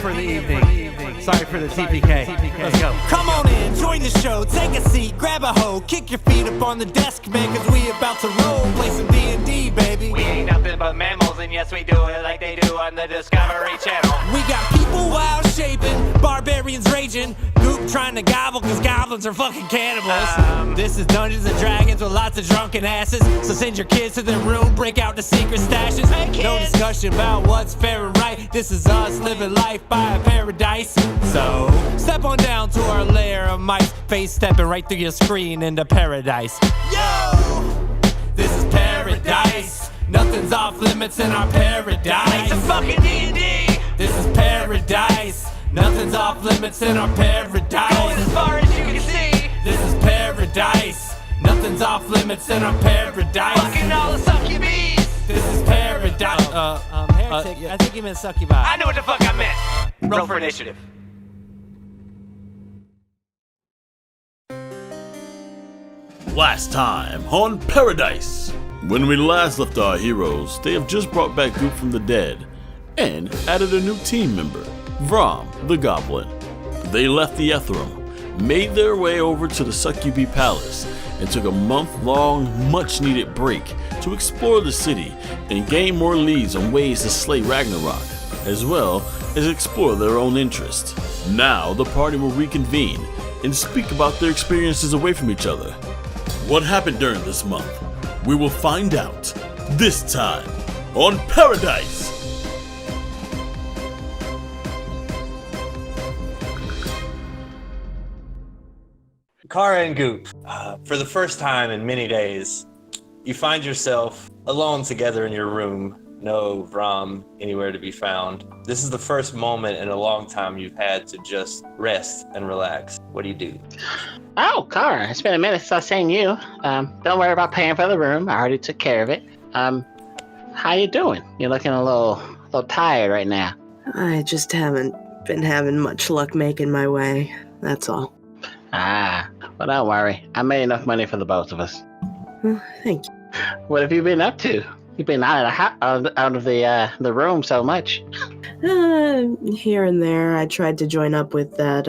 for the evening. Sorry for the TPK. Let's go. Come on in, join the show, take a seat, grab a hoe, kick your feet up on the desk, man, cause we about to roll, play some D&D, baby. We ain't nothing but mammals, and yes, we do it like they do on the Discovery Channel. We got people wild shaping, barbarians raging, Goop trying to gobble cause goblins are fucking cannibals. This is Dungeons and Dragons with lots of drunken asses, so send your kids to their room, break out the secret stashes. No discussion about what's fair and right, this is us living life by a paradise. So, step on down to our lair of mice, face stepping right through your screen into paradise. Yo! This is paradise. Nothing's off limits in our paradise. Make some fucking D&D. This is paradise. Nothing's off limits in our paradise. Going as far as you can see. This is paradise. Nothing's off limits in our paradise. Fucking all the succubies. This is paradise. Heretic, I think you meant succubi. I know what the fuck I meant. Roll for initiative. Last time on Pairodice. When we last left our heroes, they have just brought back Goop from the dead and added a new team member, Vrom the Goblin. They left the Ethereum, made their way over to the Succubi Palace, and took a month-long, much-needed break to explore the city and gain more leads on ways to slay Ragnarok, as well as explore their own interests. Now the party will reconvene and speak about their experiences away from each other. What happened during this month? We will find out this time on Pairodice. Kara and Goop, for the first time in many days, you find yourself alone together in your room. No Vrom anywhere to be found. This is the first moment in a long time you've had to just rest and relax. What do you do? Oh, Kara, it's been a minute since I've seen you. Don't worry about paying for the room. I already took care of it. How you doing? You're looking a little tired right now. I just haven't been having much luck making my way. That's all. Well, don't worry. I made enough money for the both of us. Thank you. What have you been up to? You've been out of the room so much. Here and there, I tried to join up with that,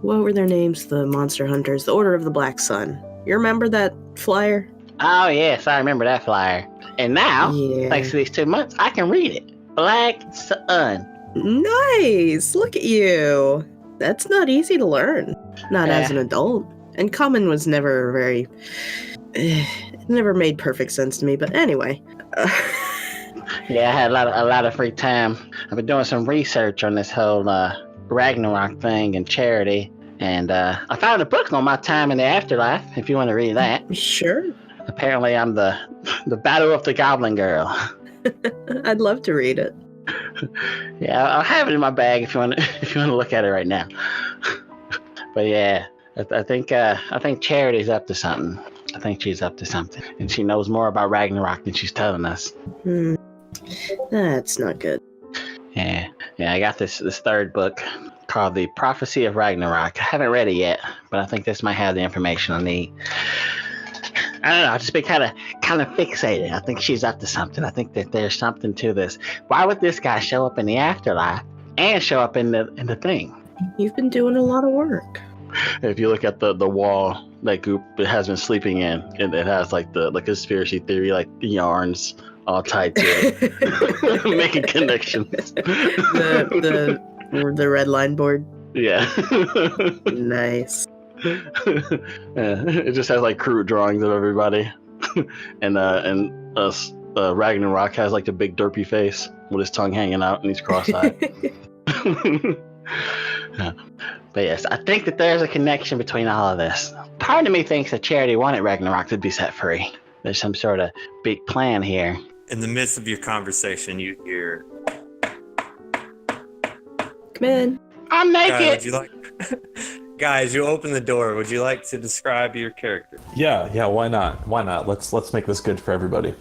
what were their names? The Monster Hunters, the Order of the Black Sun. You remember that flyer? Oh, yes, I remember that flyer. And now, Yeah. thanks to these 2 months, I can read it. Black Sun. Nice! Look at you! That's not easy to learn. Not as an adult. And Common was never very... It never made perfect sense to me, but anyway. Yeah, I had a lot of free time. I've been doing some research on this whole Ragnarok thing and charity, and I found a book on my time in the afterlife, if you want to read that. Sure. Apparently I'm the Battle of the Goblin Girl. I'd love to read it. Yeah, I'll have it in my bag if you want to look at it right now. But yeah, I think Charity's up to something. I think she's up to something, and she knows more about Ragnarok than she's telling us. That's not good. Yeah, I got this third book called The Prophecy of Ragnarok. I haven't read it yet, but I think this might have the information I need. I don't know, I've just been kind of fixated. I think she's up to something. I think that there's something to this. Why would this guy show up in the afterlife and show up in the thing? You've been doing a lot of work. If you look at the wall that Goop has been sleeping in, and it has like the conspiracy theory, like yarns all tied to it, making connections. The red line board. Yeah. Nice. It just has like crude drawings of everybody, and Ragnarok has like the big derpy face with his tongue hanging out and he's cross-eyed. But yes, I think that there's a connection between all of this. Part of me thinks that Charity wanted Ragnarok to be set free. There's some sort of big plan here. In the midst of your conversation, you hear, Come in. I'm naked. Guys, you open the door. Would you like to describe your character? Yeah, why not? Let's make this good for everybody.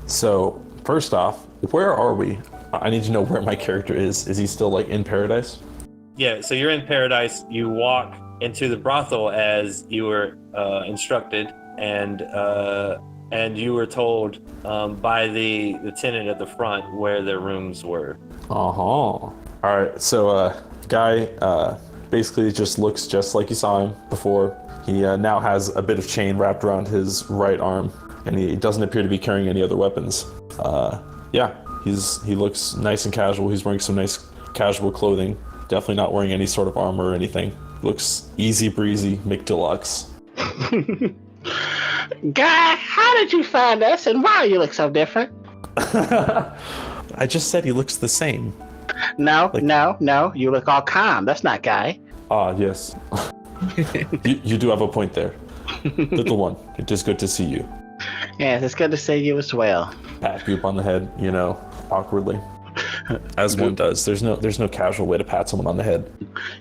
So first off, where are we? I need to know where my character is. Is he still like in Pairodice? Yeah, so you're in Pairodice. You walk into the brothel as you were instructed, and and you were told by the tenant at the front where their rooms were. All right, so guy basically just looks just like you saw him before. He now has a bit of chain wrapped around his right arm, and he doesn't appear to be carrying any other weapons. Yeah, he looks nice and casual. He's wearing some nice casual clothing. Definitely not wearing any sort of armor or anything. Looks easy breezy, McDeluxe. Guy, how did you find us, and why you look so different? I just said he looks the same. No, you look all calm. That's not Guy. Ah, yes. you do have a point there. Little one, it is good to see you. Yes, it's good to see you as well. Pat Goop on the head, awkwardly. As one does. There's no casual way to pat someone on the head.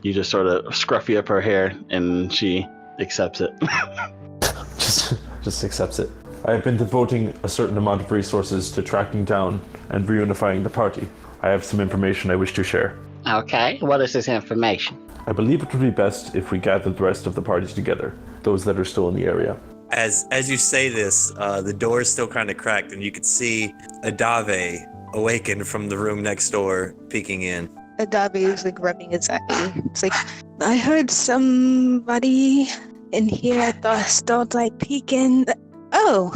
You just sort of scruffy up her hair, and she accepts it. just accepts it. I have been devoting a certain amount of resources to tracking down and reunifying the party. I have some information I wish to share. Okay, what is this information? I believe it would be best if we gather the rest of the parties together, those that are still in the area. As you say this, the door is still kind of cracked, and you could see Adave awakened from the room next door, peeking in. Adave is like rubbing his eye. It's like, I heard somebody in here. I thought like peeking. Oh,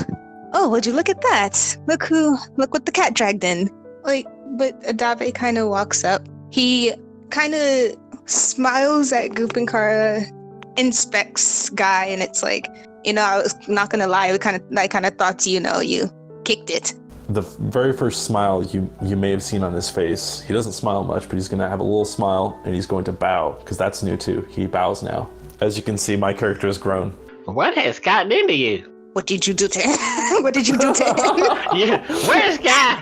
would you look at that? Look what the cat dragged in. Like, but Adave kind of walks up. He kind of smiles at Goop and Kara, inspects Guy, and it's like, I was not gonna lie. I kind of thought, you kicked it. The very first smile you may have seen on his face, he doesn't smile much, but he's going to have a little smile, and he's going to bow, because that's new too. He bows now. As you can see, my character has grown. What has gotten into you? What did you do to him? What did you do to him? Yeah, where's Guy?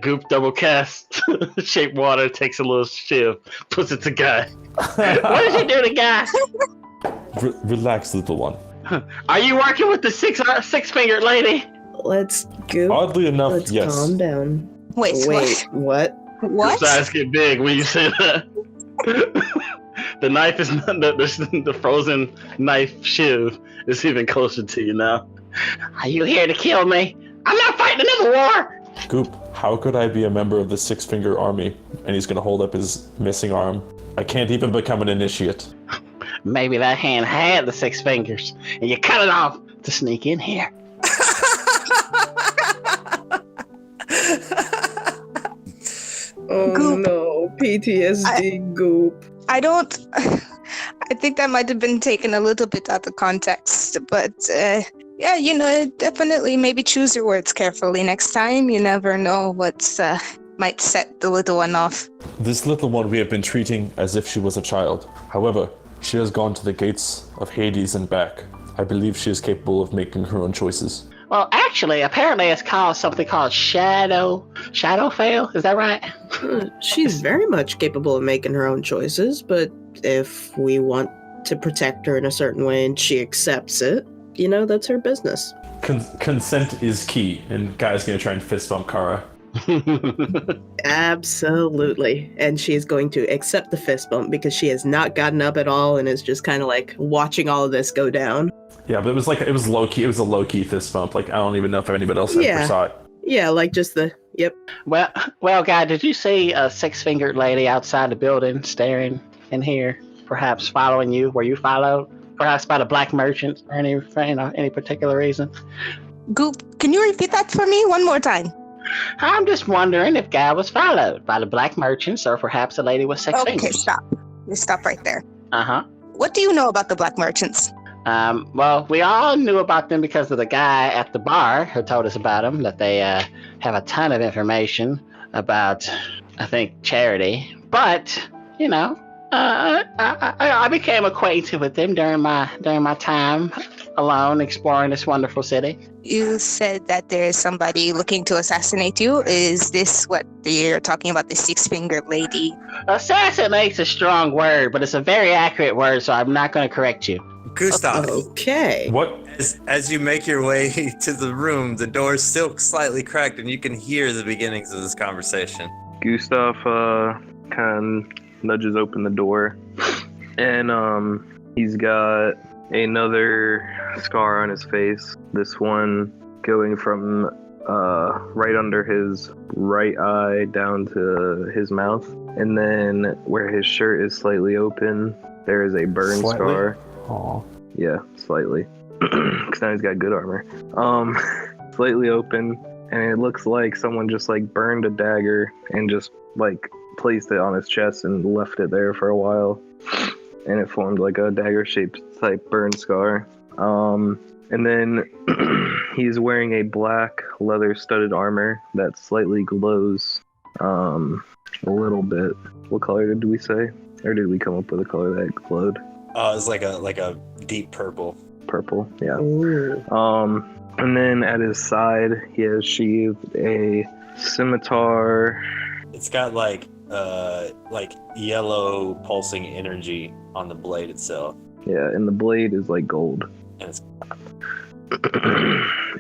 Goop double cast, shape water, takes a little shiv, puts it to Guy. What did you do to Guy? Relax, little one. Are you working with the six-fingered lady? Let's go. Oddly enough, Let's yes. calm down. Wait, what? What? Goop's eyes get big when you say that. The knife is not the frozen knife shiv is even closer to you now. Are you here to kill me? I'm not fighting another war. Goop, how could I be a member of the Six-Finger Army? And he's going to hold up his missing arm. I can't even become an initiate. Maybe that hand had the 6 fingers, and you cut it off to sneak in here. Oh Goop. no, PTSD, Goop. I think that might have been taken a little bit out of context, but yeah, definitely maybe choose your words carefully next time. You never know what might set the little one off. This little one we have been treating as if she was a child. However, she has gone to the gates of Hades and back. I believe she is capable of making her own choices. Well, actually, apparently it's called something called Shadowfell. Is that right? She's very much capable of making her own choices, but if we want to protect her in a certain way and she accepts it, that's her business. Consent is key, and Guy's going to try and fist bump Kara. Absolutely. And she is going to accept the fist bump because she has not gotten up at all and is just kind of like watching all of this go down. Yeah, but it was low key. It was a low key fist bump. Like, I don't even know if anybody else ever saw it. Yeah, like just yep. Well, Guy, did you see a 6-fingered lady outside the building staring in here? Perhaps following you? Were you followed? Perhaps by the black merchants or any particular reason? Goop, can you repeat that for me one more time? I'm just wondering if Guy was followed by the black merchants or perhaps a lady with 6 fingers. Okay, stop. Just stop right there. Uh-huh. What do you know about the black merchants? Well, we all knew about them because of the guy at the bar who told us about them, that they have a ton of information about, I think, charity. But, I became acquainted with them during my time alone exploring this wonderful city. You said that there's somebody looking to assassinate you. Is this what you're talking about, the 6-fingered lady? Assassinate's a strong word, but it's a very accurate word, so I'm not going to correct you. Gustav, Okay. What? as you make your way to the room, the door is still slightly cracked, and you can hear the beginnings of this conversation. Gustav kind of nudges open the door, and he's got another scar on his face. This one going from right under his right eye down to his mouth. And then where his shirt is slightly open, there is a burn scar. Aw. Yeah, slightly. Because now he's got good armor. Slightly open, and it looks like someone just like burned a dagger and just like placed it on his chest and left it there for a while. And it formed like a dagger-shaped type burn scar. And then he's wearing a black leather-studded armor that slightly glows a little bit. What color did we say? Or did we come up with a color that glowed? It's like a deep purple. Purple, yeah. Ooh. And then at his side, he has sheathed a scimitar. It's got like yellow pulsing energy on the blade itself. Yeah, and the blade is like gold. And it's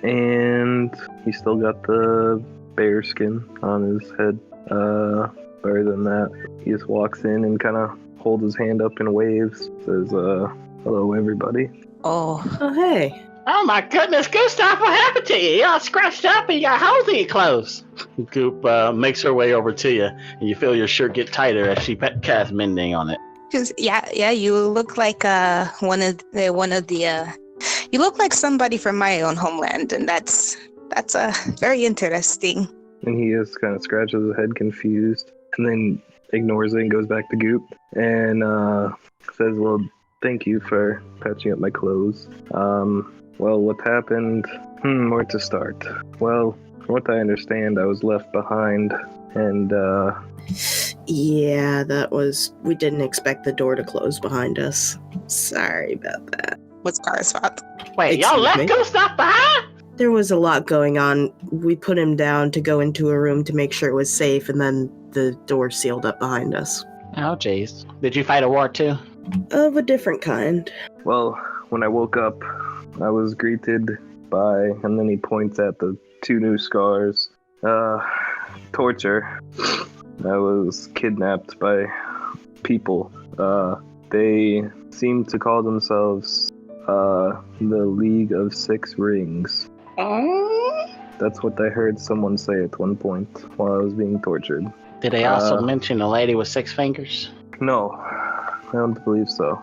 And he's still got the bear skin on his head. Other than that, he just walks in and kind of holds his hand up and waves. Says, hello, everybody. Oh, Oh, hey. Oh my goodness, Gustav, what happened to you? You're all scratched up and you got holes in your clothes. Goop makes her way over to you, and you feel your shirt get tighter as she casts mending on it. just yeah. You look like one of the. You look like somebody from my own homeland, and that's very interesting. And he just kind of scratches his head confused, and then ignores it and goes back to Goop, and says, well, thank you for patching up my clothes. Well, what happened? Where to start? Well, from what I understand, I was left behind, and Yeah, we didn't expect the door to close behind us. Sorry about that. What's Kara's fault? Wait, Excuse y'all left me? Gustav behind? There was a lot going on. We put him down to go into a room to make sure it was safe, and then the door sealed up behind us. Oh, jeez. Did you fight a war too? Of a different kind. well, when I woke up, I was greeted by, and then he points at the 2 new scars, torture. I was kidnapped by people. They seem to call themselves the League of 6 Rings. That's what I heard someone say at one point while I was being tortured. Did they also mention a lady with 6 fingers? No, I don't believe so.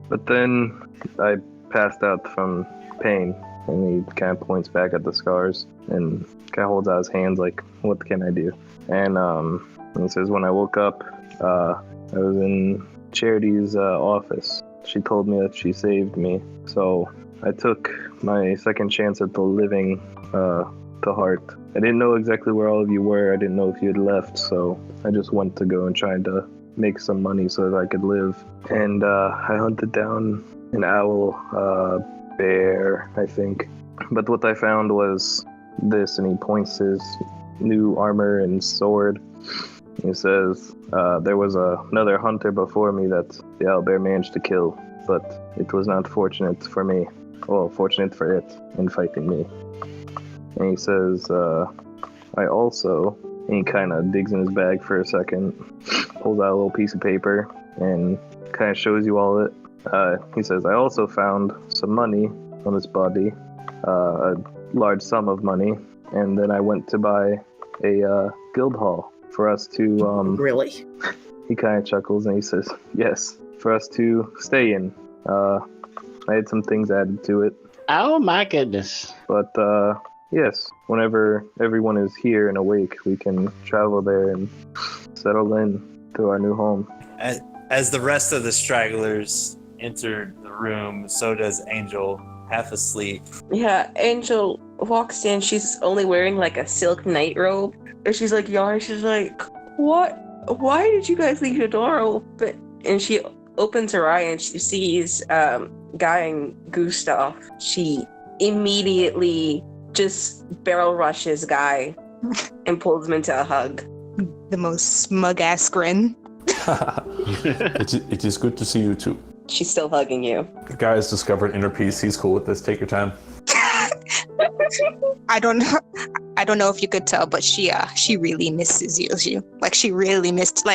But then I passed out from pain, and he kind of points back at the scars and kind of holds out his hands like, what can I do? And he says, when I woke up, I was in Charity's office. She told me that she saved me, so I took my second chance at the living to heart. I didn't know exactly where all of you were. I didn't know if you had left, so I just went to go and tried to make some money so that I could live. And I hunted down an owl, bear, I think. But what I found was this, and he points his new armor and sword. He says, there was another hunter before me that the owlbear managed to kill, but it was not fortunate for me. Well, fortunate for it in fighting me. And he says, I also, and he kind of digs in his bag for a second, pulls out a little piece of paper, and kind of shows you all of it. He says, I also found some money on this body, a large sum of money, and then I went to buy a guild hall for us to, Really? he kind of chuckles and he says, yes, for us to stay in. I had some things added to it. Oh my goodness. But, yes, whenever everyone is here and awake, we can travel there and settle in to our new home. As the rest of the stragglers enter the room, so does Angel, half asleep. Yeah, Angel walks in. She's only wearing like a silk nightrobe. And she's like yawning. She's like, what? Why did you guys leave your door open? And she opens her eye and she sees Guy and Gustav. She immediately just barrel rushes Guy and pulls him into a hug. The most smug ass grin. It is good to see you too. She's still hugging you. The guy has discovered inner peace. He's cool with this. Take your time. I don't know if you could tell, but she really misses you. She really missed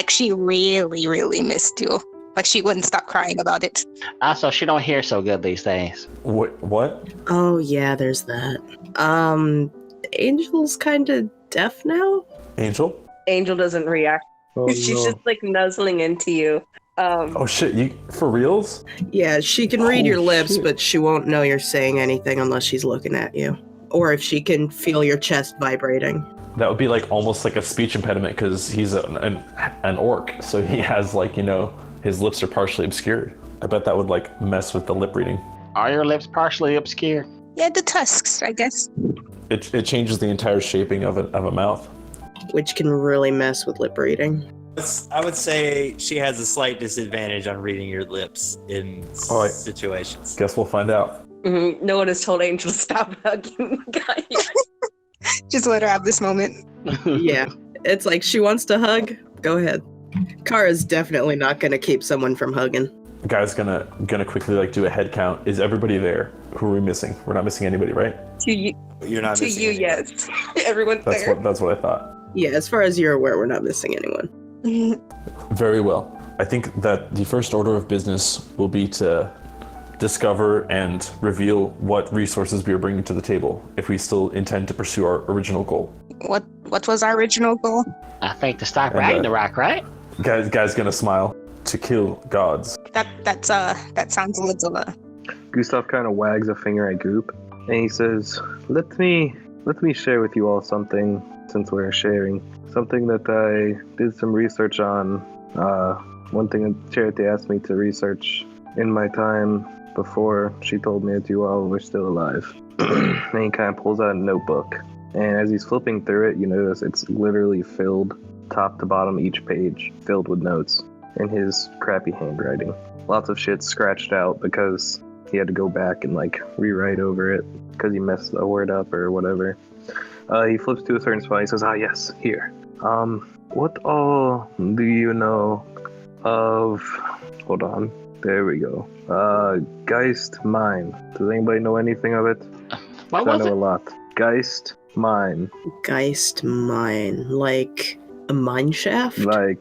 you. Like she wouldn't stop crying about it. Also, she don't hear so good these days. What? Oh yeah, there's that. Angel's kind of deaf now. Angel? Angel doesn't react. Oh, She's no. just like nuzzling into you. Oh shit, you for reals? Yeah, she can read your Oh, lips, shit. but she won't know you're saying anything unless she's looking at you. Or if she can feel your chest vibrating. That would be like almost like a speech impediment because he's an orc, so he has like, you know, his lips are partially obscured. I bet that would like mess with the lip reading. Are your lips partially obscured? Yeah, the tusks, I guess. It changes the entire shaping of a mouth. Which can really mess with lip reading. I would say she has a slight disadvantage on reading your lips in All right. situations. Guess we'll find out. Mm-hmm. No one has told Angel to stop hugging guys. Just let her have this moment. Yeah, it's like she wants to hug. Go ahead. Kara's definitely not going to keep someone from hugging. The guy's gonna quickly like do a head count. Is everybody there? Who are we missing? We're not missing anybody, right? To you, You're not to missing you, anything. yes. Everyone's That's there. what I thought. Yeah, as far as you're aware, we're not missing anyone. Very well. I think that the first order of business will be to discover and reveal what resources we are bringing to the table if we still intend to pursue our original goal. What was our original goal? I think to stop And, Ragnarok, right? Guy's gonna smile. To kill gods. That sounds a little Gustav kind of wags a finger at Goop, and he says, "Let me share with you all something, since we're sharing. Something that I did some research on. One thing that Charity asked me to research in my time before she told me that you all were still alive." And he kind of pulls out a notebook, and as he's flipping through it, you notice it's literally filled, top to bottom, each page, filled with notes. In his crappy handwriting. Lots of shit scratched out because he had to go back and like rewrite over it because he messed a word up or whatever. He flips to a certain spot. He says, "Ah, yes, here. What all do you know of?" Hold on. There we go. Geist Mine. Does anybody know anything of it? What I was know it? a lot. Geist Mine. Geist mine. Like a mine shaft? Like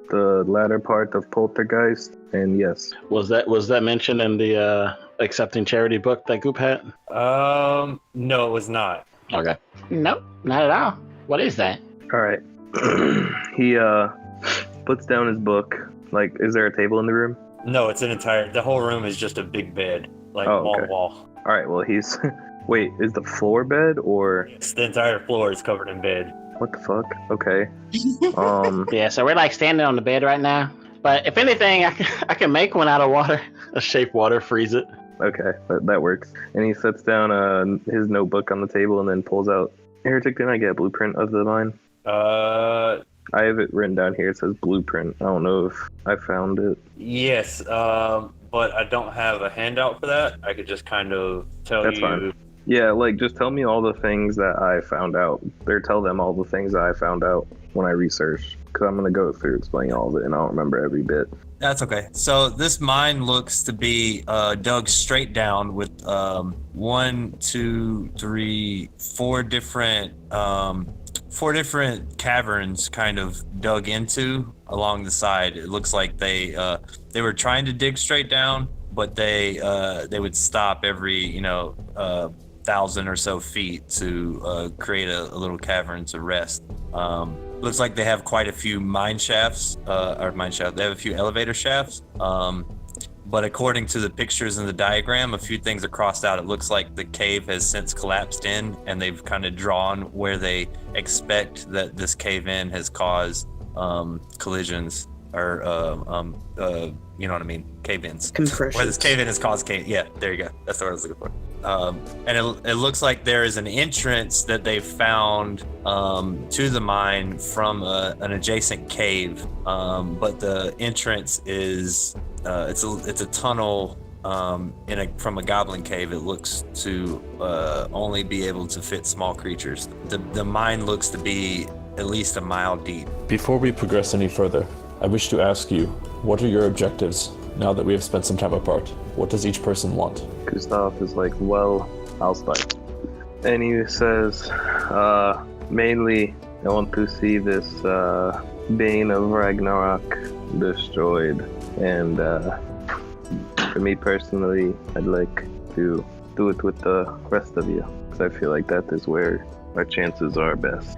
the latter part of Poltergeist, and yes. Was that mentioned in the accepting charity book that Goop had? No, it was not. Okay. Nope, not at all. What is that? All right. He puts down his book. Like, is there a table in the room? No, it's the whole room is just a big bed, like Oh, wall okay. to wall. All right. Well, he's. Wait, is the floor bed or Yes, the entire floor is covered in bed. what the fuck? Okay. Yeah, so we're like standing on the bed right now. But if anything, I can make one out of water. A shape water, freeze it. Okay, that works. And he sets down his notebook on the table and then pulls out. Heretic, didn't I get a blueprint of the mine? I have it written down here. It says blueprint. I don't know if I found it. Yes, but I don't have a handout for that. I could just kind of tell That's you. fine. Yeah, like, just tell me all the things that I found out. Or tell them all the things that I found out when I researched. Because I'm going to go through explaining all of it, and I don't remember every bit. That's okay. So this mine looks to be dug straight down with 1, 2, 3, 4 different caverns kind of dug into along the side. It looks like they were trying to dig straight down, but they would stop every 1,000 or so feet to create a little cavern to rest. Looks like they have quite a few mine shafts, They have a few elevator shafts. But according to the pictures in the diagram, a few things are crossed out. It looks like the cave has since collapsed in, and they've kind of drawn where they expect that this cave-in has caused collisions or you know what I mean, cave-ins. Compressions. Where this cave-in has caused yeah, there you go. That's the word I was looking for. And it looks like there is an entrance that they found to the mine from an adjacent cave, but the entrance is it's a tunnel from a goblin cave. It looks to only be able to fit small creatures. The mine looks to be at least a mile deep. Before we progress any further, I wish to ask you, what are your objectives now that we have spent some time apart? What does each person want? Gustav is like, well, I'll start. And he says, mainly, I want to see this Bane of Ragnarok destroyed. And for me personally, I'd like to do it with the rest of you, because I feel like that is where our chances are best.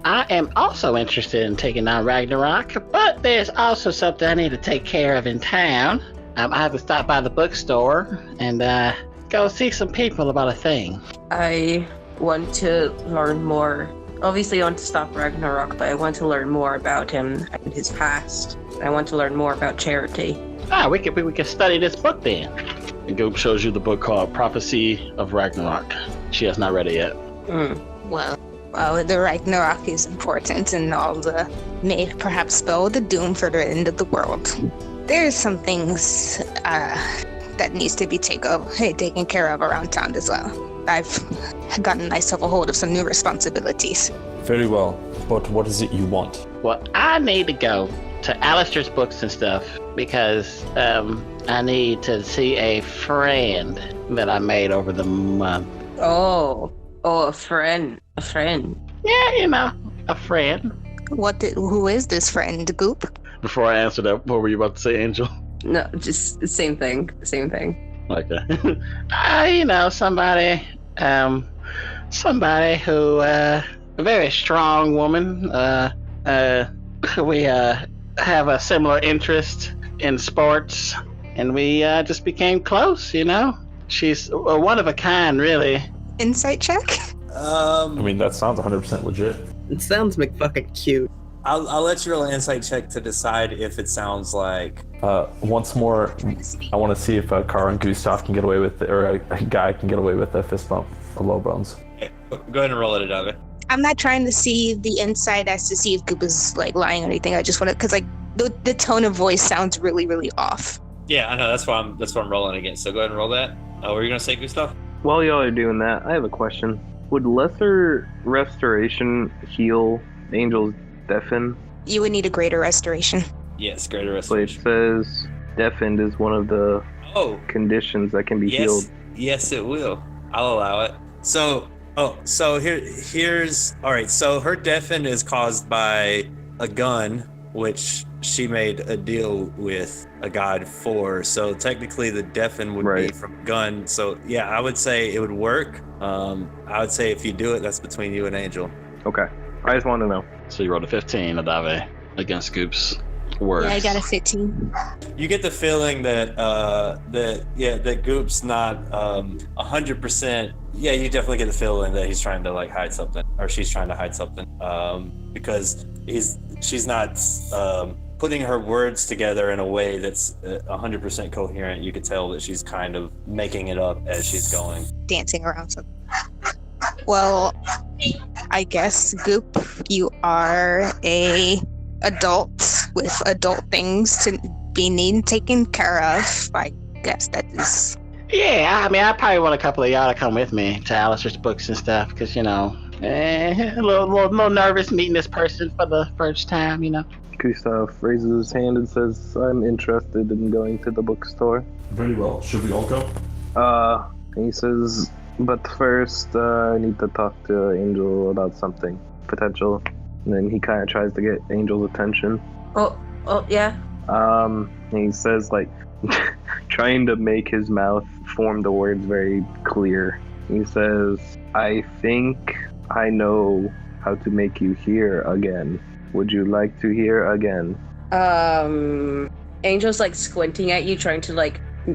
I am also interested in taking on Ragnarok, but there's also something I need to take care of in town. I have to stop by the bookstore and go see some people about a thing. I want to learn more. Obviously, I want to stop Ragnarok, but I want to learn more about him and his past. I want to learn more about charity. We could study this book then. And Goop shows you the book called Prophecy of Ragnarok. She has not read it yet. Well, the Ragnarok is important and all the may perhaps spell the doom for the end of the world. There's some things that needs to be taken care of around town as well. I've gotten myself a hold of some new responsibilities. Very well, but what is it you want? Well, I need to go to Alistair's books and stuff because I need to see a friend that I made over the month. Oh, a friend. Yeah, a friend. Who is this friend, Goop? Before I answer that, what were you about to say, Angel? No, just the same thing. Okay. Somebody who, a very strong woman. We have a similar interest in sports, and we just became close, She's one of a kind, really. Insight check? I mean, that sounds 100% legit. It sounds McFucking cute. I'll let you roll an insight check to decide if it sounds like. Once more, I want to see if Kara and Gustav can get away with it, or a guy can get away with a fist bump or low bones. Okay, go ahead and roll it, Adave. I'm not trying to see the inside as to see if Goop is lying or anything. I just want to, because the tone of voice sounds really, really off. Yeah, I know. That's why I'm rolling against. So go ahead and roll that. What were you gonna say, Gustav? While y'all are doing that, I have a question. Would lesser restoration heal Angel's deafen? You would need a greater restoration. Yes, greater But it restoration. says deafened is one of the conditions that can be healed. Yes, it will. I'll allow it. So here's all right. So her deafen is caused by a gun, which she made a deal with a god for. So technically, the deafen would be from a gun. So yeah, I would say it would work. I would say if you do it, that's between you and Angel. Okay, I just want to know. So you rolled a 15, Adave, against Goop's words. Yeah, I got a 15. You get the feeling that Goop's not 100%. Yeah, you definitely get the feeling that he's trying to hide something, or she's trying to hide something, because she's not putting her words together in a way that's 100% coherent. You could tell that she's kind of making it up as she's going. Dancing around something. Well, I guess, Goop, you are a adult with adult things to be taken care of. I guess that is... Yeah, I mean, I probably want a couple of y'all to come with me to Alistair's books and stuff, because, a little nervous meeting this person for the first time, Gustav raises his hand and says, I'm interested in going to the bookstore. Very well. Should we all go? And he says, but first, I need to talk to Angel about something potential. And then he kind of tries to get Angel's attention. Oh, yeah. And he says, trying to make his mouth form the words very clear. He says, I think I know how to make you hear again. Would you like to hear again? Angel's squinting at you, trying to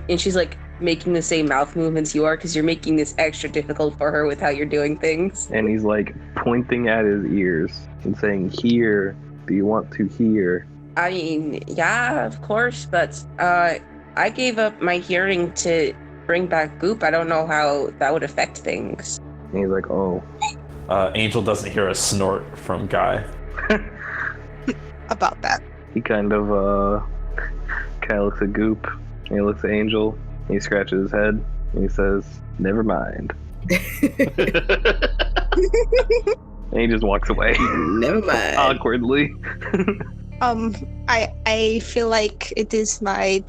and she's making the same mouth movements you are, because you're making this extra difficult for her with how you're doing things. And he's pointing at his ears and saying, hear, do you want to hear? I mean, yeah, of course, but I gave up my hearing to bring back Goop. I don't know how that would affect things. And he's like, oh. Angel doesn't hear a snort from Guy. About that. He kind of looks at Goop, and he looks at Angel, and he scratches his head, and he says, never mind. And he just walks away. Never mind. Awkwardly. I feel like it is my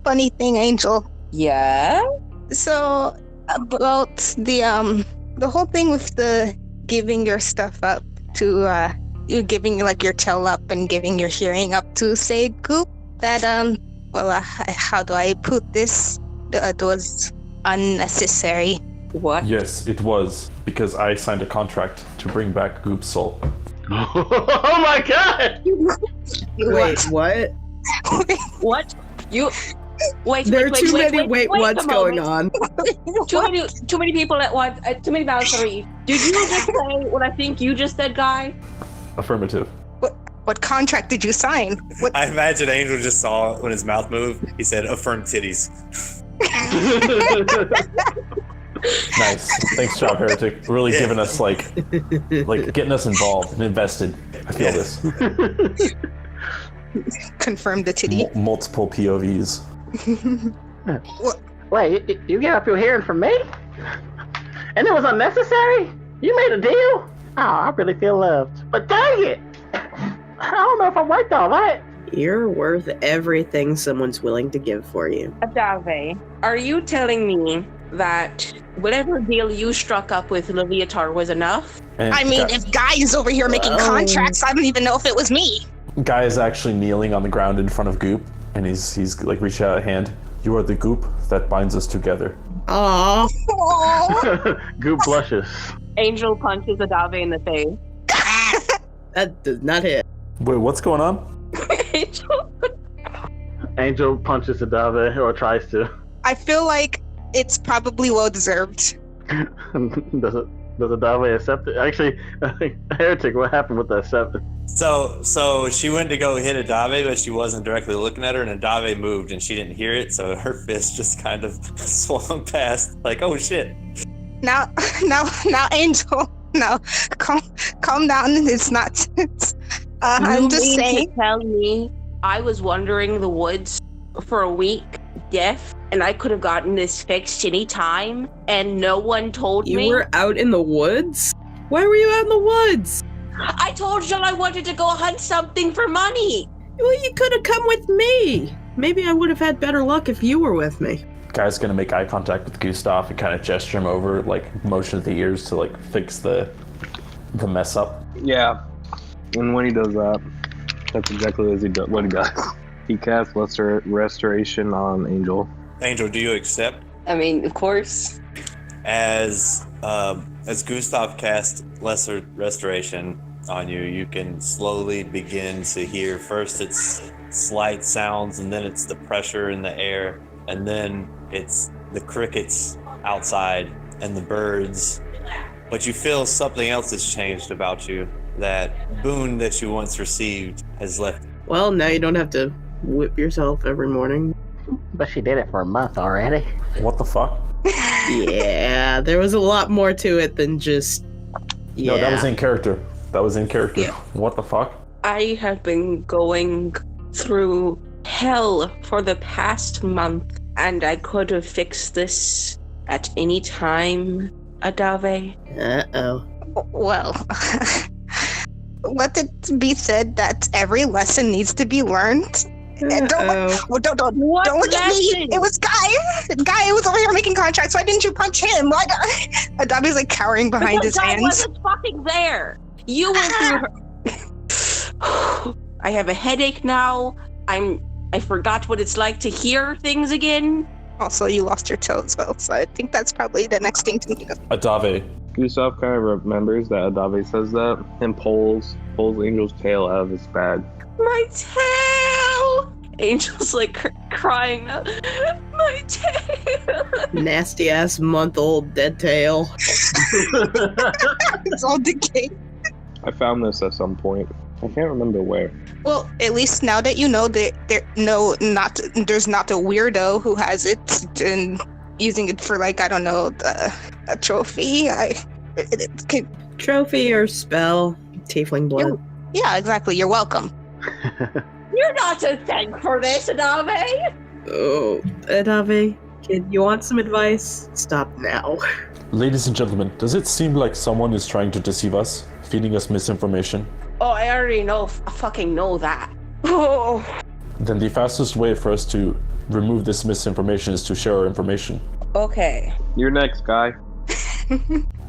funny thing, Angel. Yeah? So about the whole thing with the giving your stuff up to you're giving like your tail up and giving your hearing up to say Goop that how do I put this? It was unnecessary. What? Yes, it was, because I signed a contract to bring back Goop's soul. Oh my god! Wait, what? What? You? Wait. There are too many what's a going moment. on? Too many people at once. Too many mouths to read. Did you just say what I think you just said, Guy? Affirmative. What contract did you sign? What? I imagine Angel just saw when his mouth moved. He said, "Affirm titties." Nice. Thanks, Job Heretic. Really giving us like getting us involved and invested. I feel this. Confirm the titty. Multiple POVs. Wait, you gave up your hearing from me? And it was unnecessary? You made a deal? Oh, I really feel loved. But dang it! I don't know if I'm like all that. You're worth everything someone's willing to give for you. Adave, are you telling me that whatever deal you struck up with Leviatar was enough? And I mean, if Guy is over here making contracts, I don't even know if it was me. Guy is actually kneeling on the ground in front of Goop, and he's like reaching out a hand. You are the Goop that binds us together. Aww. Goop blushes. Angel punches Adave in the face. That does not hit. Wait, what's going on? Angel punches Adave, or tries to. I feel like it's probably well deserved. Does Adave accept it? Actually, Heretic, what happened with the acceptance? So she went to go hit Adave, but she wasn't directly looking at her, and Adave moved, and she didn't hear it, so her fist just kind of swung past, like, oh shit. Now, Angel. No, calm down. It's not. I'm just saying. To tell me, I was wandering the woods for a week, deaf, and I could have gotten this fixed any time, and no one told me. You were out in the woods? Why were you out in the woods? I told you I wanted to go hunt something for money. Well, you could have come with me. Maybe I would have had better luck if you were with me. Guy's gonna make eye contact with Gustav and kind of gesture him over, like motion the ears to like fix the mess up. Yeah, and when he does that, that's exactly what he does. He casts Lesser Restoration on Angel. Angel, do you accept? I mean, of course. As Gustav casts Lesser Restoration on you, you can slowly begin to hear first it's slight sounds, and then it's the pressure in the air, and then it's the crickets outside and the birds. But you feel something else has changed about you. That boon that you once received has left. Well, now you don't have to whip yourself every morning. But she did it for a month already. What the fuck? Yeah, there was a lot more to it than just... Yeah. No, that was in character. Yeah. What the fuck? I have been going through hell for the past month, and I could have fixed this at any time, Adave. Uh-oh. Well, let it be said that every lesson needs to be learned. Don't look at me. It was Guy. Guy was over here making contracts. Why didn't you punch him? Adabe's like cowering behind his hands. Guy wasn't fucking there. You went through her. I have a headache now. I forgot what it's like to hear things again. Also, you lost your toe as well, so I think that's probably the next thing to do. Adave. Gustav kind of remembers that Adave says that and pulls Angel's tail out of his bag. My tail! Angel's like crying now. My tail! Nasty ass month-old dead tail. It's all decayed. I found this at some point. I can't remember where. Well, at least now that you know that there's not a weirdo who has it and using it for, like, I don't know, a trophy. Trophy or spell, tiefling blood. Yeah, exactly. You're welcome. You're not to thank for this, Adave. Oh, Adave, kid, you want some advice? Stop now. Ladies and gentlemen, does it seem like someone is trying to deceive us, feeding us misinformation? Oh, I already know. I fucking know that. Oh. Then the fastest way for us to remove this misinformation is to share our information. Okay. You're next, Guy.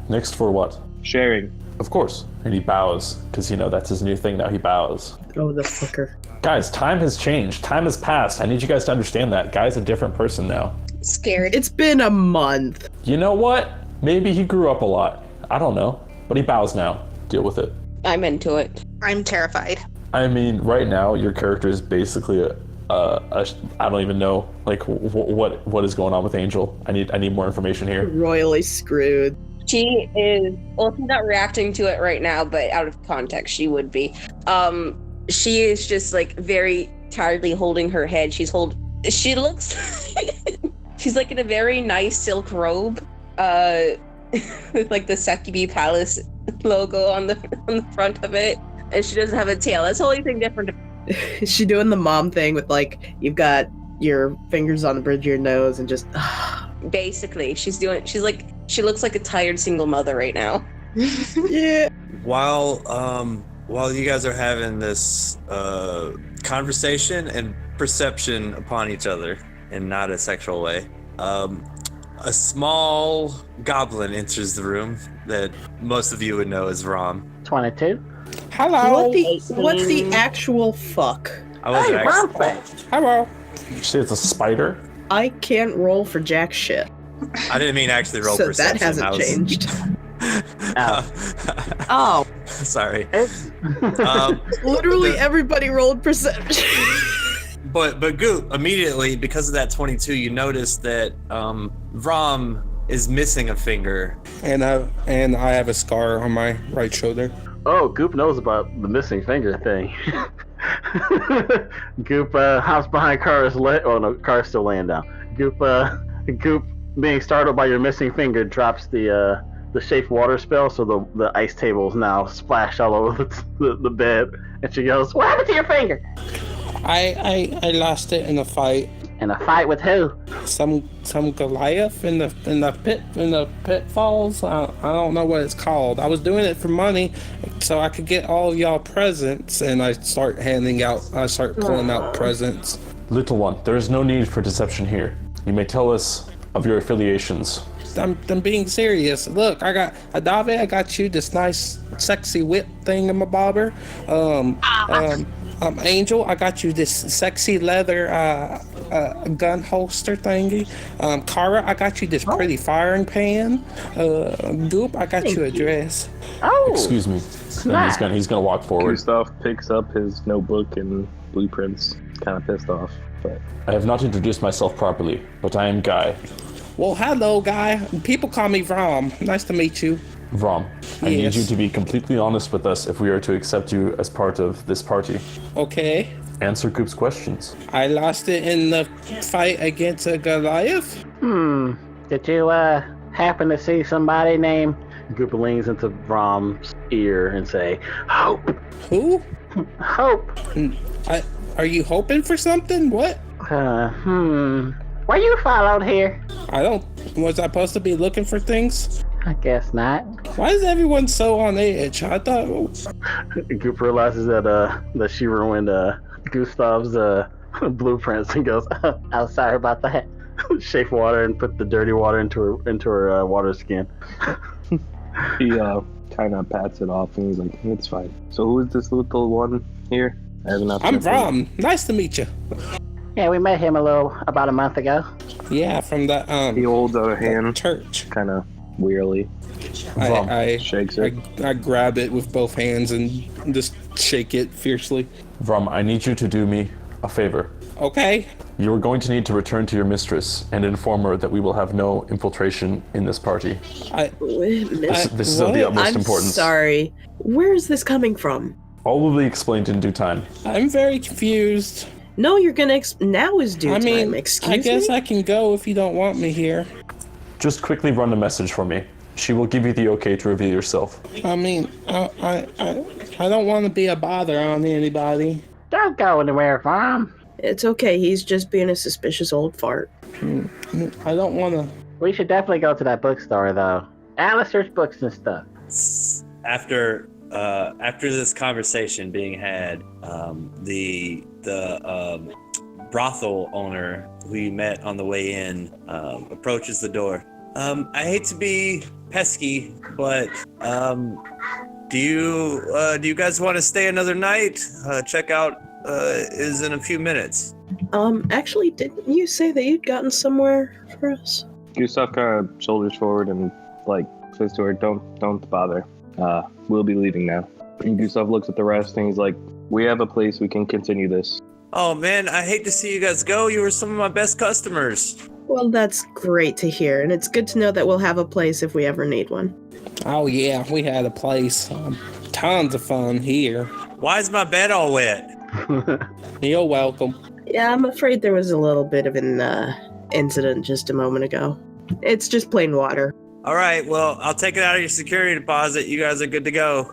Next for what? Sharing. Of course. And he bows, because, that's his new thing now. He bows. Oh, the fucker. Guys, time has changed. Time has passed. I need you guys to understand that. Guy's a different person now. Scared. It's been a month. You know what? Maybe he grew up a lot. I don't know. But he bows now. Deal with it. I'm into it. I'm terrified. I mean, right now, your character is basically I don't even know, like, what is going on with Angel. I need more information here. Royally screwed. She is, well, she's not reacting to it right now, but out of context, she would be. She is just like very tiredly holding her head. She looks, she's like in a very nice silk robe, with like the Succubee Palace logo on the front of it. And she doesn't have a tail. That's the only thing different. Is she doing the mom thing with like, you've got your fingers on the bridge of your nose and just... Basically, she looks like a tired single mother right now. Yeah. While you guys are having this conversation and perception upon each other in not a sexual way, a small goblin enters the room that most of you would know as Rom. 22. Hello. What the actual fuck? I was Hello. You say it's a spider? I can't roll for jack shit. I didn't mean actually roll so perception. that hasn't changed. Oh. Sorry. Literally everybody rolled perception. But Goop, immediately, because of that 22, you notice that Rom is missing a finger. And I have a scar on my right shoulder. Oh, Goop knows about the missing finger thing. Goop hops behind Kara's leg. Oh no, Kara's still laying down. Goop, being startled by your missing finger, drops the shape water spell, so the ice tables now splash all over the bed, and she goes, "What happened to your finger?" I lost it in a fight. In a fight with who? Some Goliath in the pitfalls. I don't know what it's called. I was doing it for money, so I could get all of y'all presents, and I start pulling out presents. Little one, there is no need for deception here. You may tell us of your affiliations. I'm being serious. Look, I got Adave. I got you this nice, sexy whip thing in my bobber. Angel, I got you this sexy leather gun holster thingy. Kara, I got you this pretty firing pan. Goop, I got you a dress. Oh, excuse me. Then he's gonna walk forward. Gustav picks up his notebook and blueprints, kind of pissed off. But I have not introduced myself properly, but I am Guy. Well, hello, Guy. People call me Rom. Nice to meet you. Rom, I need you to be completely honest with us if we are to accept you as part of this party. Okay. Answer Goop's questions. I lost it in the fight against a Goliath. Did you happen to see somebody named... Goop leans into Rom's ear and say, Hope. Who? Hope. Are you hoping for something? What? Were you followed here? Was I supposed to be looking for things? I guess not. Why is everyone so on edge? I thought... Goop realizes that she ruined Gustav's blueprints and goes, I'm sorry about that. Shake water and put the dirty water into her water skin. He kind of pats it off and he's like, it's fine. So who is this little one here? I'm Rom. Nice to meet you. Yeah, we met him about a month ago. Yeah, from the he holds out a hand, church, kind of wearily. I shakes it. I grab it with both hands and just shake it fiercely. Rom, I need you to do me a favor. Okay. You are going to need to return to your mistress and inform her that we will have no infiltration in this party. This is of the utmost importance. I'm sorry. Where is this coming from? All will be explained in due time. I'm very confused. No, you're gonna. Now is due time. I guess I can go if you don't want me here. Just quickly run a message for me. She will give you the okay to reveal yourself. I don't want to be a bother on anybody. Don't go anywhere, Rom. It's okay. He's just being a suspicious old fart. I don't want to. We should definitely go to that bookstore, though. Alistair's books and stuff. After this conversation being had, the brothel owner who you met on the way in approaches the door. I hate to be pesky, but Do you guys want to stay another night? Checkout is in a few minutes. Actually, didn't you say that you'd gotten somewhere for us? Gustav kind of shoulders forward and like says to her, "Don't bother. We'll be leaving now." And Gustav looks at the rest and he's like, "We have a place we can continue this." Oh man, I hate to see you guys go. You were some of my best customers. Well, that's great to hear, and it's good to know that we'll have a place if we ever need one. Oh yeah, we had a place. Tons of fun here. Why is my bed all wet? You're welcome. Yeah, I'm afraid there was a little bit of an incident just a moment ago. It's just plain water. All right, well, I'll take it out of your security deposit. You guys are good to go.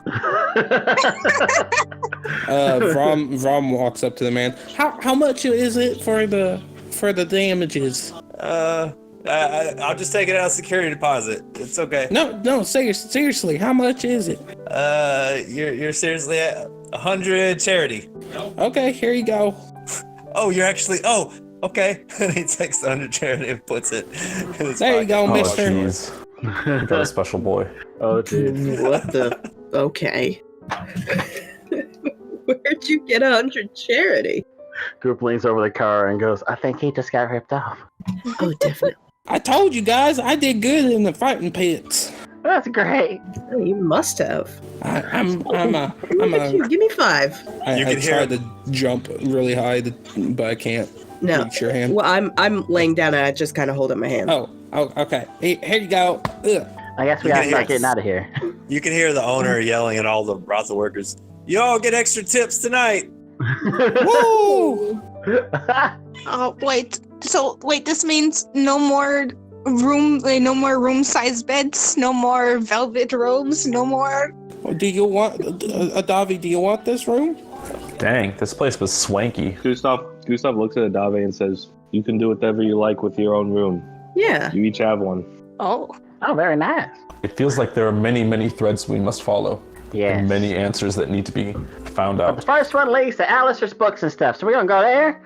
Vrom walks up to the man. How much is it for the damages? I'll just take it out of security deposit. It's okay. No, seriously, how much is it? You're seriously at 100 charity. Okay, here you go. Oh, you're actually. Oh, okay. And he takes the 100 charity and puts it in his There you go, Oh, mister. jeez. You got a special boy. Oh, dude. What the? Okay. Where'd you get 100 charity? Group leans over the car and goes, I think he just got ripped off. Oh, definitely. I told you guys, I did good in the fighting pits. That's great. Oh, you must have. I'm Give me 5. I tried to jump really high, but I can't. No. Reach your hand. Well, I'm laying down and I just kind of hold up my hand. Oh, okay. Here you go. Ugh. I guess we gotta start getting out of here. You can hear the owner yelling at all the brothel workers. Y'all get extra tips tonight. Woo! Oh, wait. So, this means no more room-sized beds, no more velvet robes, no more... Do you want, Adavi, do you want this room? Dang, this place was swanky. Gustav looks at Adave and says, "You can do whatever you like with your own room. Yeah. You each have one." Oh. Oh, very nice. It feels like there are many, many threads we must follow. Yes. And many answers that need to be found The out. first one leads to Alistair's books and stuff, so we're gonna go there?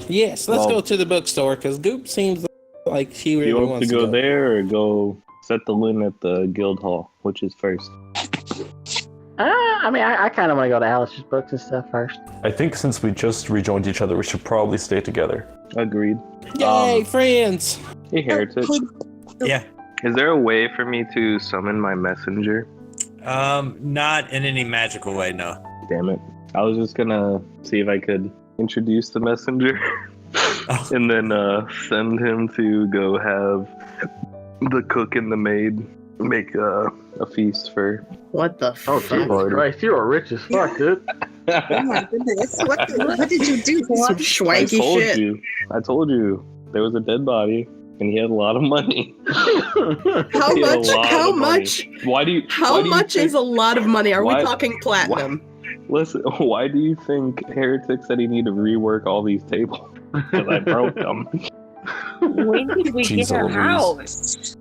Yes, let's go to the bookstore, because Goop seems like she Do really you want wants to go there or go set the linen at the guild hall? Which is first? I kind of want to go to Alistair's books and stuff first. I think since we just rejoined each other, we should probably stay together. Agreed. Yay, friends! Hey, Heretic. Yeah. Is there a way for me to summon my messenger? Not in any magical way, no. Damn it. I was just gonna see if I could introduce the messenger and then send him to go have the cook and the maid make a feast for... What the Oh, fuck? Jesus Christ, you are rich as fuck, dude. Oh my goodness. What did you do? Some schwanky shit. I told you. There was a dead body and he had a lot of money. How He had a much? lot How of money. much? Why do you... How much is a lot of money? Are we Why- talking platinum? Listen, why do you think Heretic said he needed to rework all these tables? Because I broke them. When did we Jeez get our Louise. house?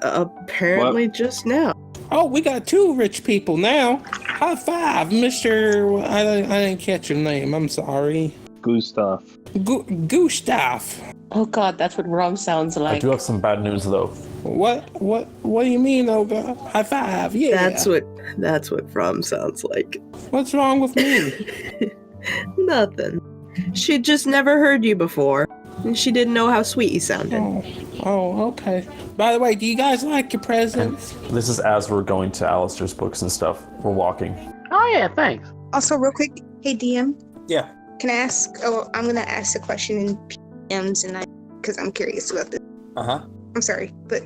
Apparently just now. Oh, we got 2 rich people now. High five, Mr. I didn't catch your name. I'm sorry. Gustav. Gustav. Oh god, that's what Rom sounds I like. do have some bad news, though. What do you mean, oh god? High five, yeah. That's what From sounds like. What's wrong with me? Nothing. She just never heard you before. And she didn't know how sweet you sounded. Oh, okay. By the way, do you guys like your presents? This is as we're going to Alistair's books and stuff. We're walking. Oh, yeah, thanks. Also, real quick, hey DM, Yeah. can I ask? Oh, I'm gonna ask the question in PMs and because I'm curious about this. Uh-huh. I'm sorry, but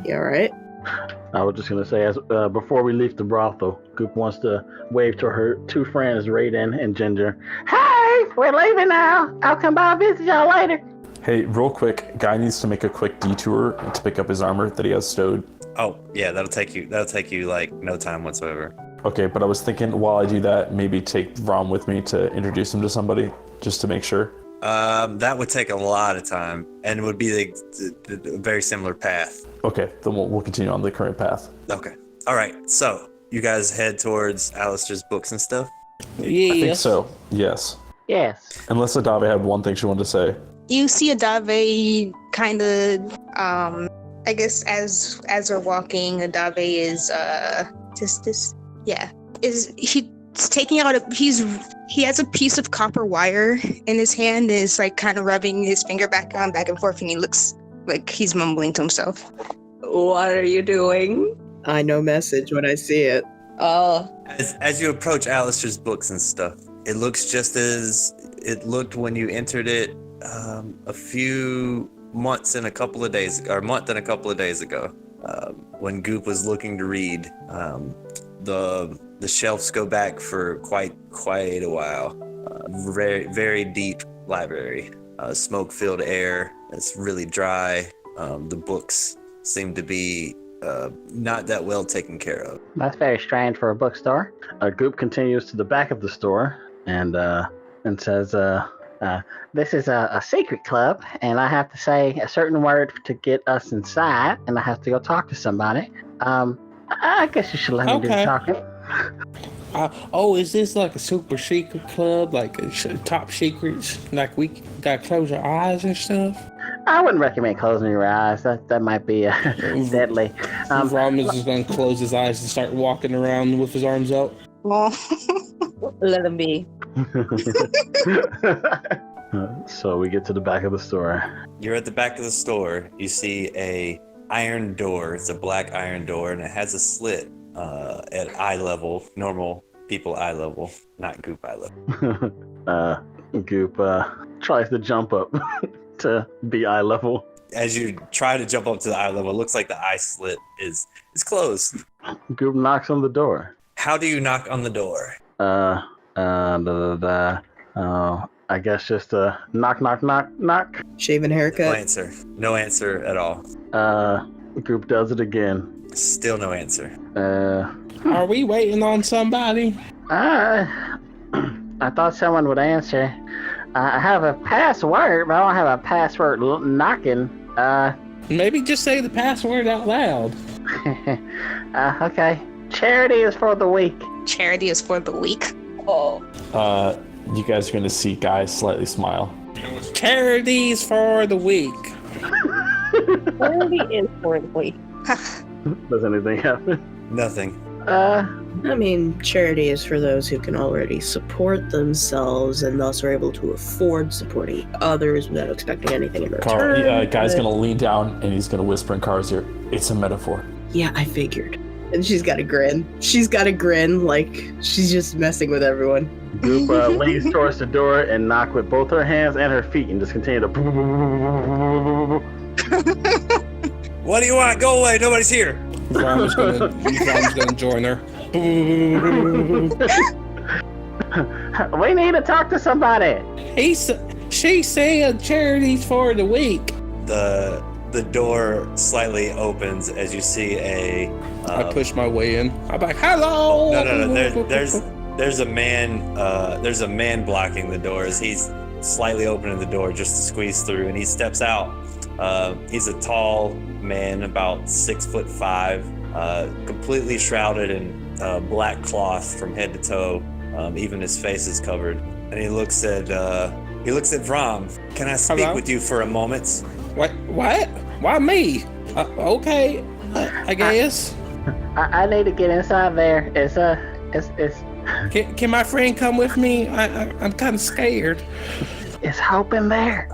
You alright? I was just gonna say, as before we leave the brothel, Goop wants to wave to her 2 friends, Raiden and Ginger. Hey, we're leaving now. I'll come by and visit y'all later. Hey, real quick, guy needs to make a quick detour to pick up his armor that he has stowed. Oh, yeah, that'll take you like no time whatsoever. Okay, but I was thinking while I do that, maybe take Rom with me to introduce him to somebody, just to make sure. That would take a lot of time and would be the very similar path. Okay, then we'll continue on the current path. Okay. All right. So you guys head towards Alistair's books and stuff. Yeah. I think so. Yes. Yes. Unless Adave had one thing she wanted to say. you see Adave kind of I guess as we're walking, Adave is taking out he has a piece of copper wire in his hand and is like kind of rubbing his finger back and forth, and he looks like he's mumbling to himself. What are you doing? I know message when I see it. Oh. As you approach Alistair's books and stuff, it looks just as it looked when you entered it a few months and a couple of days ago, when Goop was looking to read. The shelves go back for quite a while. Very, very deep library. Smoke-filled air. It's really dry. The books seem to be not that well taken care of. That's very strange for a bookstore. Goop continues to the back of the store and says, this is a secret club, and I have to say a certain word to get us inside, and I have to go talk to somebody. I guess you should let me do the talking. Is this like a super secret club, like top secrets? Like we gotta close our eyes and stuff? I wouldn't recommend closing your eyes. That might be deadly. Rom is just gonna close his eyes and start walking around with his arms out. Well, Let him be. So we get to the back of the store. You're at the back of the store. You see a iron door. It's a black iron door, and it has a slit at eye level, normal people eye level, not Goop eye level. Goop tries to jump up to be eye level. As you try to jump up to the eye level, it looks like the eye slit is closed. Goop knocks on the door. How do you knock on the door? I guess just a knock, knock, knock, knock. Shaven haircut. No answer. No answer at all. Goop does it again. Still no answer. Are we waiting on somebody? I thought someone would answer. I have a password, but I don't have a password knocking. Maybe just say the password out loud. Okay. Charity is for the weak. Charity is for the weak. Oh. You guys are gonna see Guy slightly smile. Charities for the weak. Charity is for the weak. Does anything happen? Nothing. I mean, charity is for those who can already support themselves and thus are able to afford supporting others without expecting anything in return. Guy's gonna lean down and he's gonna whisper in Car's ear, "It's a metaphor." Yeah, I figured. And she's got a grin. Like she's just messing with everyone. Goop leans towards the door and knock with both her hands and her feet and just continue to. What do you want? Go away. Nobody's here. Rom's gonna join her. We need to talk to somebody. She said charities for the weak. The door slightly opens as you see a. I push my way in. I'm like, hello. No. There's a man. There's a man blocking the door as he's slightly opening the door just to squeeze through, and he steps out. He's a tall man, about 6'5", completely shrouded in black cloth from head to toe. Even his face is covered, and he looks at Vrom. Can I speak with you for a moment? What? Why me? Okay, I guess. I need to get inside there. It's. Can my friend come with me? I'm kind of scared. Is Hope in there?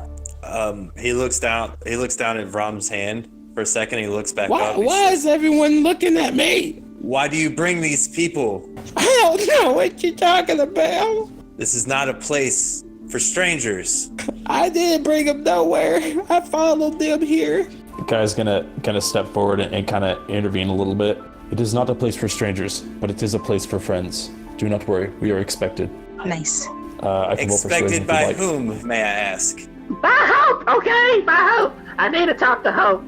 He looks down at Vrom's hand for a second. He looks back up. Why is everyone looking at me? Why do you bring these people? I don't know what you're talking about. This is not a place for strangers. I didn't bring them nowhere. I followed them here. Guy's gonna step forward and kind of intervene a little bit. It is not a place for strangers, but it is a place for friends. Do not worry, we are expected. Nice. I can roll persuasion Expected if you'd by like. whom, may I ask? By Hope. Okay, by Hope. I need to talk to Hope.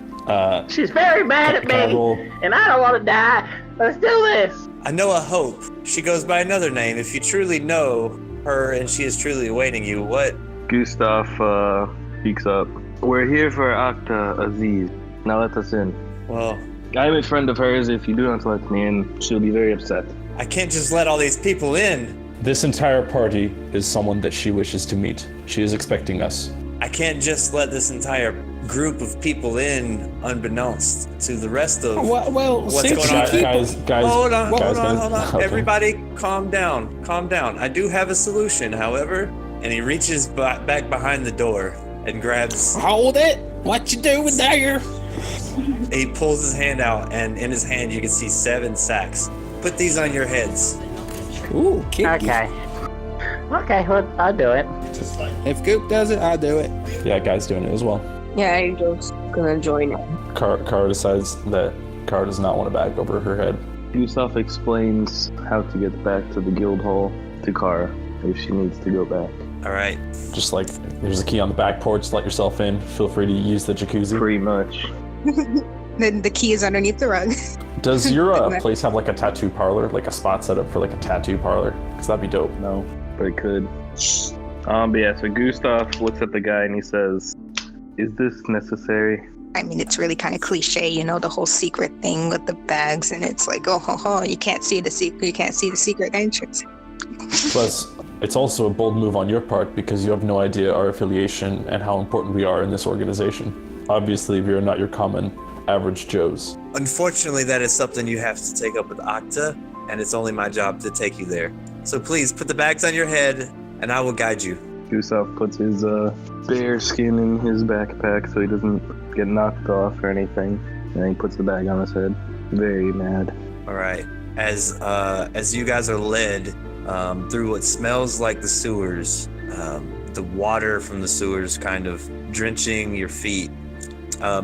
She's very mad at can I me, roll? and I don't want to die. Let's do this. I know a Hope. She goes by another name. If you truly know her and she is truly awaiting you, what? Gustav speaks up. We're here for Akta Aziz. Now let us in. Well, I am a friend of hers. If you do not let me in, she'll be very upset. I can't just let all these people in. This entire party is someone that she wishes to meet. She is expecting us. I can't just let this entire group of people in unbeknownst to the rest of Well, what's since going you on. keep- Guys, Hold on. Okay. Everybody calm down. I do have a solution, however. And he reaches back behind the door and grabs. Hold it! What you doing there? He pulls his hand out, and in his hand you can see 7 sacks. Put these on your heads. Ooh, kinky. Okay, well, I'll do it. If Goop does it, I'll do it. Yeah, Guy's doing it as well. Yeah, I'm just gonna join it. Kara decides that Kara does not want a bag over her head. Gustav explains how to get back to the guild hall to Kara if she needs to go back. All right. Just like, there's a key on the back porch, let yourself in. Feel free to use the jacuzzi. Pretty much. Then the key is underneath the rug. Does your place have like a tattoo parlor, like a spot set up for like a tattoo parlor? Because that'd be dope. No, but it could. But yeah, so Gustav looks at the guy and he says, "Is this necessary?" I mean, it's really kind of cliche, you know, the whole secret thing with the bags, and it's like, you can't see the secret, you can't see the secret entrance. Plus, it's also a bold move on your part because you have no idea our affiliation and how important we are in this organization. Obviously, we are not your common average Joes. Unfortunately, that is something you have to take up with Octa, and it's only my job to take you there. So please, put the bags on your head, and I will guide you. Gustav puts his bear skin in his backpack so he doesn't get knocked off or anything, and he puts the bag on his head. Very mad. All right. As you guys are led through what smells like the sewers, the water from the sewers kind of drenching your feet,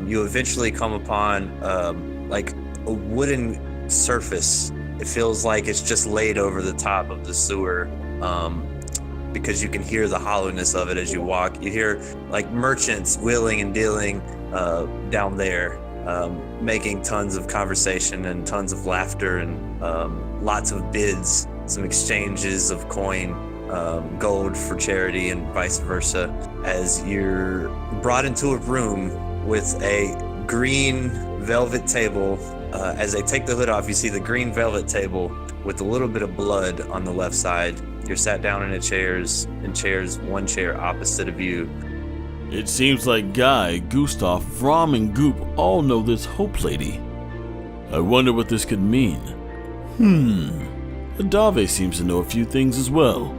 you eventually come upon like a wooden surface. It feels like it's just laid over the top of the sewer, because you can hear the hollowness of it as you walk. You hear like merchants wheeling and dealing down there, making tons of conversation and tons of laughter and lots of bids, some exchanges of coin, gold for charity and vice versa, as you're brought into a room with a green velvet table. As they take the hood off, you see the green velvet table with a little bit of blood on the left side. You're sat down in chairs, one chair opposite of you. It seems like Guy, Gustav, Vrom, and Goop all know this Hope Lady. I wonder what this could mean. Adave seems to know a few things as well.